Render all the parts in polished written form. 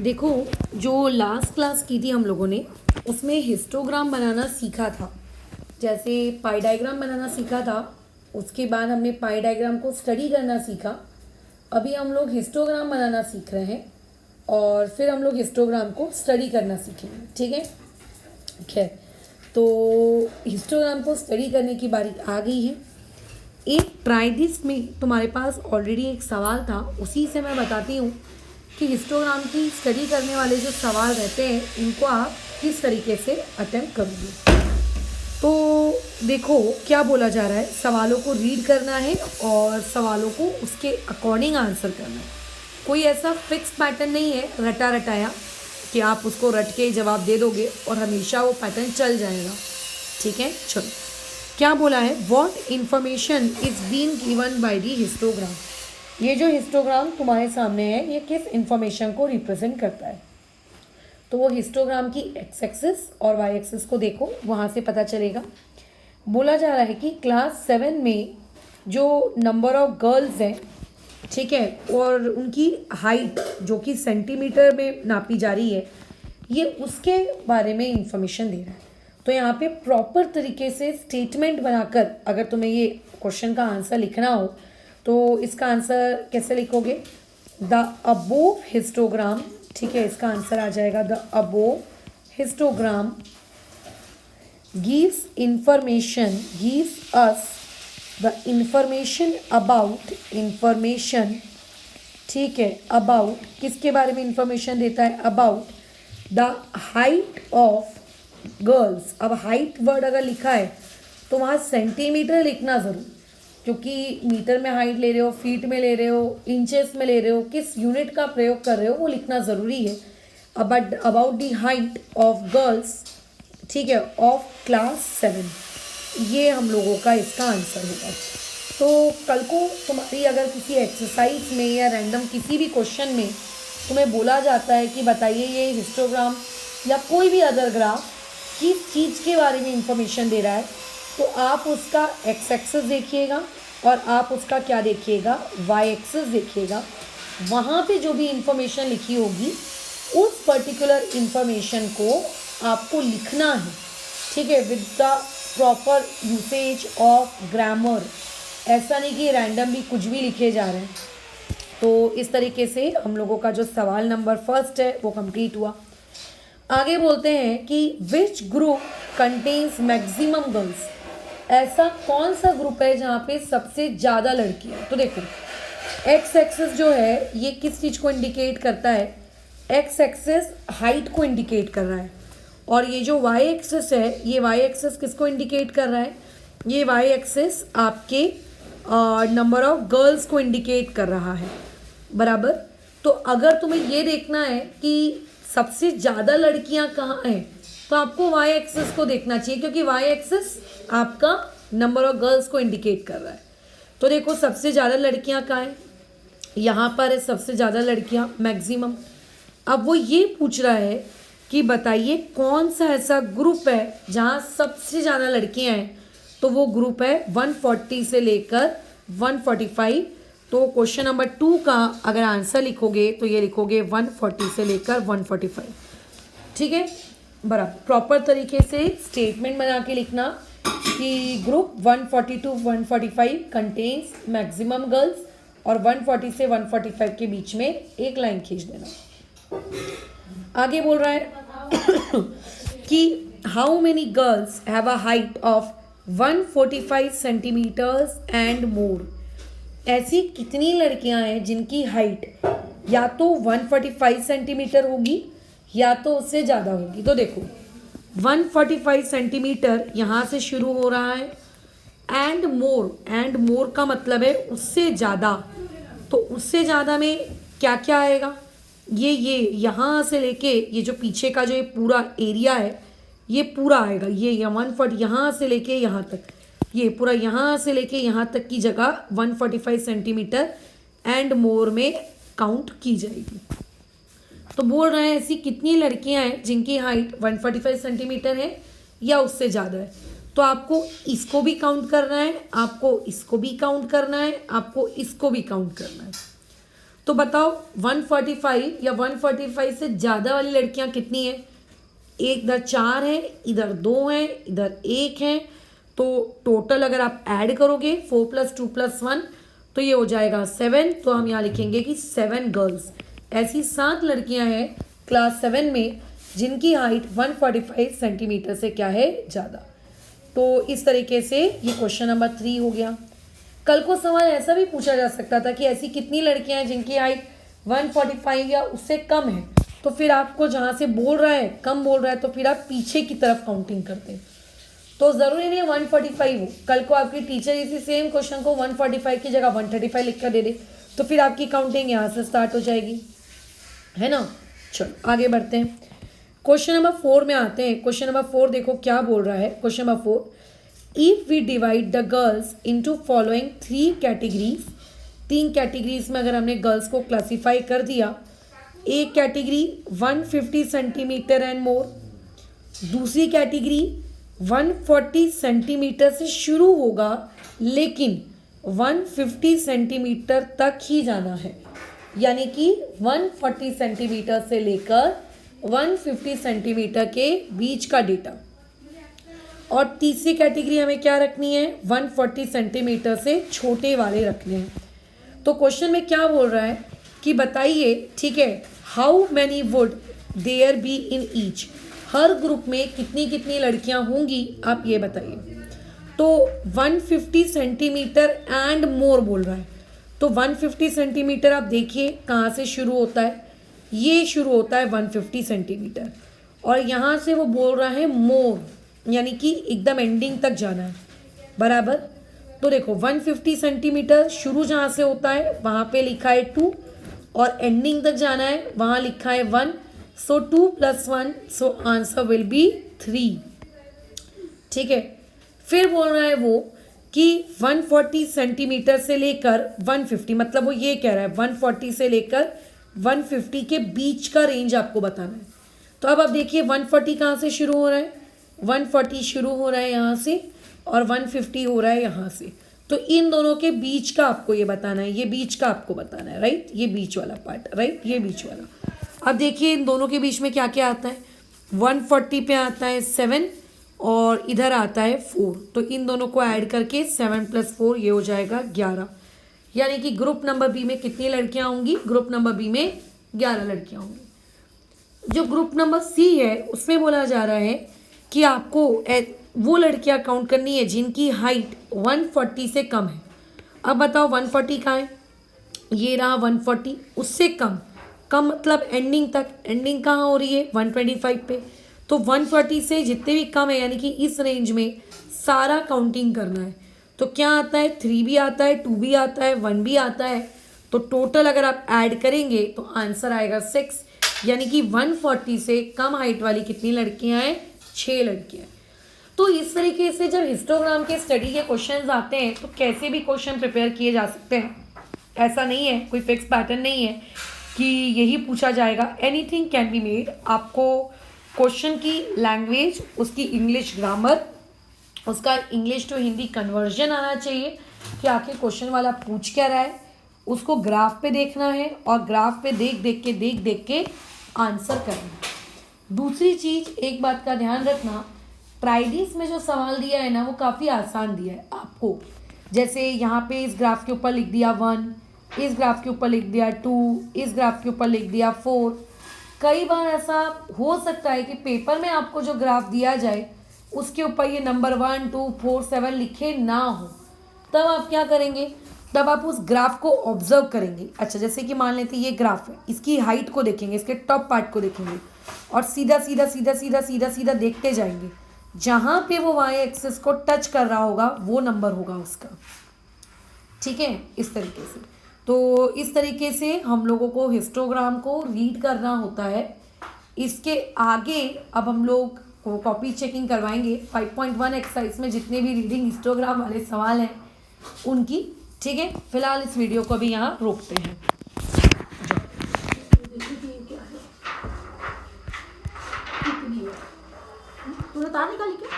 देखो, जो last class की थी हम लोगों ने उसमें हिस्टोग्राम बनाना सीखा था। जैसे पाई डायग्राम बनाना सीखा था, उसके बाद हमने पाई डायग्राम को स्टडी करना सीखा। अभी हम लोग हिस्टोग्राम बनाना सीख रहे हैं और फिर हम लोग हिस्टोग्राम को स्टडी करना सीखेंगे। ठीक है, खैर, तो हिस्टोग्राम को स्टडी करने की बारी आ गई है। एक ट्राइडिस में तुम्हारे पास ऑलरेडी एक सवाल था, उसी से मैं बताती हूँ कि हिस्टोग्राम की स्टडी करने वाले जो सवाल रहते हैं इनको आप किस तरीके से अटेम्प्ट करोगे। तो देखो क्या बोला जा रहा है, सवालों को रीड करना है और सवालों को उसके अकॉर्डिंग आंसर करना है। कोई ऐसा फिक्स पैटर्न नहीं है रटा रटाया कि आप उसको रट के जवाब दे दोगे और हमेशा वो पैटर्न चल जाएगा। ठीक है, चलो क्या बोला है, what information is been given by the histogram. ये जो हिस्टोग्राम तुम्हारे सामने है ये किस इन्फॉर्मेशन को रिप्रेजेंट करता है। तो वो हिस्टोग्राम की एक्स एक्सिस और वाई एक्सिस को देखो, वहाँ से पता चलेगा। बोला जा रहा है कि क्लास 7 में जो नंबर ऑफ गर्ल्स हैं, ठीक है, और उनकी हाइट जो कि सेंटीमीटर में नापी जा रही है, ये उसके बारे में इंफॉर्मेशन दे रहा है। तो यहाँ पे प्रॉपर तरीके से स्टेटमेंट बनाकर अगर तुम्हें ये क्वेश्चन का आंसर लिखना हो तो इसका आंसर कैसे लिखोगे, द अबोव हिस्टोग्राम। ठीक है, इसका आंसर आ जाएगा the above histogram gives information, gives us the information about, information, ठीक है, अबाउट किसके बारे में इंफॉर्मेशन देता है, about the height of girls. अब हाइट वर्ड अगर लिखा है तो वहाँ सेंटीमीटर लिखना ज़रूर, क्योंकि मीटर में हाइट ले रहे हो, फीट में ले रहे हो, इंचेस में ले रहे हो, किस यूनिट का प्रयोग कर रहे हो वो लिखना ज़रूरी है। About the height of girls, ठीक है, ऑफ क्लास 7, ये हम लोगों का इसका आंसर होगा। तो कल को तुम्हारी अगर किसी एक्सरसाइज में या रैंडम किसी भी क्वेश्चन में तुम्हें बोला जाता है कि बताइए ये हिस्टोग्राम या कोई भी अदर ग्राफ किस चीज़ के बारे में इंफॉर्मेशन दे रहा है, तो आप उसका एक्स एक्सिस देखिएगा और आप उसका क्या देखिएगा, वाई एक्सिस देखिएगा। वहाँ पे जो भी इंफॉर्मेशन लिखी होगी उस पर्टिकुलर इंफॉर्मेशन को आपको लिखना है। ठीक है, with the proper usage of grammar. ऐसा नहीं कि रैंडम भी कुछ भी लिखे जा रहे हैं। तो इस तरीके से हम लोगों का जो सवाल नंबर फर्स्ट है वो कंप्लीट हुआ। आगे बोलते हैं कि which group contains maximum girls. ऐसा कौन सा ग्रुप है जहाँ पे सबसे ज़्यादा लड़कियाँ। तो देखो एक्स एक्सिस जो है ये किस चीज़ को इंडिकेट करता है, एक्स एक्सिस हाइट को इंडिकेट कर रहा है, और ये जो वाई एक्सिस है ये वाई एक्सिस किसको इंडिकेट कर रहा है, ये वाई एक्सिस आपके नंबर ऑफ गर्ल्स को इंडिकेट कर रहा है, बराबर। तो अगर तुम्हें ये देखना है कि सबसे ज़्यादा लड़कियां कहाँ हैं तो आपको वाई एक्सिस को देखना चाहिए, क्योंकि वाई एक्सिस आपका नंबर ऑफ गर्ल्स को इंडिकेट कर रहा है। तो देखो सबसे ज़्यादा लड़कियां कहाँ हैं, यहाँ पर है सबसे ज़्यादा लड़कियां, मैक्सिमम। अब वो ये पूछ रहा है कि बताइए कौन सा ऐसा ग्रुप है जहाँ सबसे ज़्यादा लड़कियां हैं, तो वो ग्रुप है 140 से लेकर 145। तो क्वेश्चन नंबर 2 का अगर आंसर लिखोगे तो ये लिखोगे 140 से लेकर 145। ठीक है, बराबर प्रॉपर तरीके से स्टेटमेंट बना के लिखना कि group 140 to 145 contains maximum girls, और 140 से 145 के बीच में एक लाइन खींच देना। आगे बोल रहा है कि how many girls have a height of 145 centimetres and more. ऐसी कितनी लड़कियां हैं जिनकी हाइट या तो 145 सेंटीमीटर होगी या तो उससे ज़्यादा होगी। तो देखो 145 सेंटीमीटर यहाँ से शुरू हो रहा है, एंड मोर का मतलब है उससे ज़्यादा। तो उससे ज़्यादा में क्या क्या आएगा, ये यहाँ से लेके ये जो पीछे का जो ये पूरा एरिया है ये पूरा आएगा, ये 140 यहाँ से लेके यहाँ तक, ये पूरा यहाँ से लेके यहाँ तक की जगह 145 सेंटीमीटर एंड मोर में काउंट की जाएगी। तो बोल रहे हैं ऐसी कितनी लड़कियां हैं जिनकी हाइट 145 सेंटीमीटर है या उससे ज़्यादा है। तो आपको इसको भी काउंट करना है, आपको इसको भी काउंट करना है, आपको इसको भी काउंट करना है। तो बताओ 145 या 145 से ज़्यादा वाली लड़कियां कितनी हैं? एक इधर 4 है, इधर 2 है, इधर 1 है। तो टोटल अगर आप ऐड करोगे 4 + 2 + 1 तो ये हो जाएगा 7। तो हम यहाँ लिखेंगे कि 7 गर्ल्स, ऐसी 7 लड़कियां हैं क्लास 7 में जिनकी हाइट 145 सेंटीमीटर से क्या है, ज़्यादा। तो इस तरीके से ये क्वेश्चन नंबर 3 हो गया। कल को सवाल ऐसा भी पूछा जा सकता था कि ऐसी कितनी लड़कियां हैं जिनकी हाइट 145 या उससे कम है, तो फिर आपको जहाँ से बोल रहा है कम बोल रहा है तो फिर आप पीछे की तरफ काउंटिंग करते हैं। तो ज़रूरी नहीं है 145 हो, कल को आपकी टीचर इसी सेम क्वेश्चन को 145 की जगह 135 लिख कर दे दे तो फिर आपकी काउंटिंग यहाँ से स्टार्ट हो जाएगी, है ना। चलो आगे बढ़ते हैं, क्वेश्चन नंबर 4 में आते हैं। क्वेश्चन नंबर 4 देखो क्या बोल रहा है। Question number 4, if we divide the girls into following 3 categories, 3 categories में अगर हमने गर्ल्स को क्लासीफाई कर दिया, एक कैटेगरी 150 सेंटीमीटर एंड मोर, दूसरी कैटेगरी 140 सेंटीमीटर से शुरू होगा लेकिन 150 सेंटीमीटर तक ही जाना है, यानी कि 140 सेंटीमीटर से लेकर 150 सेंटीमीटर के बीच का डेटा। और तीसरी कैटेगरी हमें क्या रखनी है, 140 सेंटीमीटर से छोटे वाले रखने हैं। तो क्वेश्चन में क्या बोल रहा है कि बताइए, ठीक है, how many would there be in each, हर ग्रुप में कितनी कितनी लड़कियां होंगी, आप ये बताइए। तो 150 सेंटीमीटर एंड मोर बोल रहा है, तो 150 सेंटीमीटर आप देखिए कहाँ से शुरू होता है, ये शुरू होता है 150 सेंटीमीटर, और यहाँ से वो बोल रहा है मोर, यानी कि एकदम एंडिंग तक जाना है, बराबर। तो देखो 150 सेंटीमीटर शुरू जहाँ से होता है वहाँ पे लिखा है 2, और एंडिंग तक जाना है वहाँ लिखा है 1, सो 2 + 1, सो आंसर विल बी 3। ठीक है, फिर बोल रहा है वो कि 140 सेंटीमीटर से लेकर 150, मतलब वो ये कह रहा है 140 से लेकर 150 के बीच का रेंज आपको बताना है। तो अब आप देखिए 140 कहाँ से शुरू हो रहा है, 140 शुरू हो रहा है यहाँ से और 150 हो रहा है यहाँ से, तो इन दोनों के बीच का आपको ये बताना है, ये बीच का आपको बताना है, राइट, ये बीच वाला पार्ट, राइट, ये बीच वाला। अब देखिए इन दोनों के बीच में क्या क्या आता है, 140 पे आता है 7 और इधर आता है 4, तो इन दोनों को ऐड करके 7 + 4 ये हो जाएगा 11, यानी कि ग्रुप नंबर बी में कितनी लड़कियां होंगी, ग्रुप नंबर बी में 11 लड़कियां होंगी। जो ग्रुप नंबर सी है उसमें बोला जा रहा है कि आपको वो लड़कियां काउंट करनी है जिनकी हाइट 140 से कम है। अब बताओ 140 कहाँ है, ये रहा 140, उससे कम, कम मतलब एंडिंग तक, एंडिंग कहाँ हो रही है 125 पे, तो 140 से जितने भी कम है यानी कि इस रेंज में सारा काउंटिंग करना है। तो क्या आता है, 3 भी आता है, 2 भी आता है, 1 भी आता है, तो टोटल अगर आप ऐड करेंगे तो आंसर आएगा 6, यानी कि 140 से कम हाइट वाली कितनी लड़कियां हैं, 6 लड़कियां। तो इस तरीके से जब हिस्टोग्राम के स्टडी के क्वेश्चंस आते हैं तो कैसे भी क्वेश्चन प्रिपेयर किए जा सकते हैं, ऐसा नहीं है, कोई फिक्स पैटर्न नहीं है कि यही पूछा जाएगा, एनीथिंग कैन बी मेड। आपको क्वेश्चन की लैंग्वेज, उसकी इंग्लिश ग्रामर, उसका इंग्लिश टू हिंदी कन्वर्जन आना चाहिए कि आखिर क्वेश्चन वाला पूछ क्या रहा है, उसको ग्राफ पे देखना है और ग्राफ पे देख देख के आंसर करना है। दूसरी चीज़, एक बात का ध्यान रखना, ट्राइडिस में जो सवाल दिया है ना वो काफ़ी आसान दिया है आपको, जैसे यहाँ पे इस ग्राफ के ऊपर लिख दिया 1, इस ग्राफ के ऊपर लिख दिया 2, इस ग्राफ के ऊपर लिख दिया 4। कई बार ऐसा हो सकता है कि पेपर में आपको जो ग्राफ दिया जाए उसके ऊपर ये नंबर 1, 2, 4, 7 लिखे ना हो, तब आप क्या करेंगे, तब आप उस ग्राफ को ऑब्जर्व करेंगे। अच्छा, जैसे कि मान लेते ये ग्राफ है, इसकी हाइट को देखेंगे, इसके टॉप पार्ट को देखेंगे और सीधा सीधा सीधा सीधा सीधा सीधा देखते जाएंगे, जहाँ पे वो वाई एक्सिस को टच कर रहा होगा वो नंबर होगा उसका। ठीक है, इस तरीके से। तो इस तरीके से हम लोगों को हिस्टोग्राम को रीड करना होता है। इसके आगे अब हम लोग को कॉपी चेकिंग करवाएंगे 5.1 एक्सरसाइज में जितने भी रीडिंग हिस्टोग्राम वाले सवाल हैं उनकी। ठीक है, फिलहाल इस वीडियो को भी यहाँ रोकते हैं। तूने तार निकाली क्या?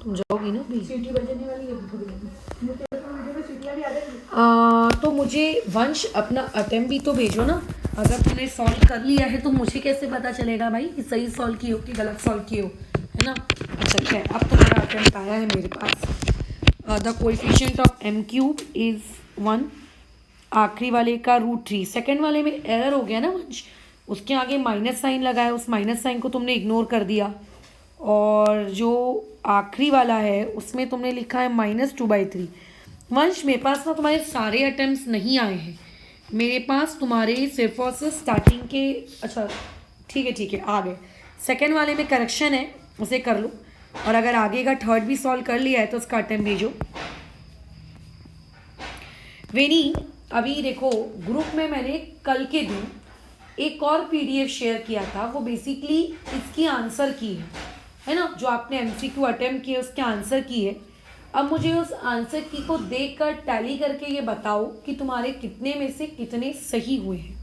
तुम जाओगी ना भी, सीटी बजने वाली है। तो मुझे वंश अपना अटेम्प्ट भी तो भेजो ना। अगर तुमने सॉल्व कर लिया है तो मुझे कैसे पता चलेगा भाई कि सही सॉल्व किए हो कि गलत सॉल्व किए हो, है ना। अच्छा क्या है, अब तुम्हारा अटेम्प्ट आया है मेरे पास। The coefficient of m cube is 1, आखिरी वाले का √3। सेकेंड वाले में एरर हो गया ना वंश, उसके आगे माइनस साइन लगाया, उस माइनस साइन को तुमने इग्नोर कर दिया। और जो आखिरी वाला है उसमें तुमने लिखा है -2/3। वंश मेरे पास ना तुम्हारे सारे अटेम्प्ट्स नहीं आए हैं, मेरे पास तुम्हारे सिर्फ और सिर्फ स्टार्टिंग के। अच्छा ठीक है आ गए। सेकेंड वाले में करेक्शन है, उसे कर लो। और अगर आगे का थर्ड भी सॉल्व कर लिया है तो उसका अटेम्प्ट भेजो। वेनी अभी देखो, ग्रुप में मैंने कल के दिन एक और PDF शेयर किया था, वो बेसिकली इसकी आंसर की है ना। जो आपने MCQ अटेम्प्ट किए उसके आंसर की है। अब मुझे उस आंसर की को देखकर टैली करके ये बताओ कि तुम्हारे कितने में से कितने सही हुए हैं।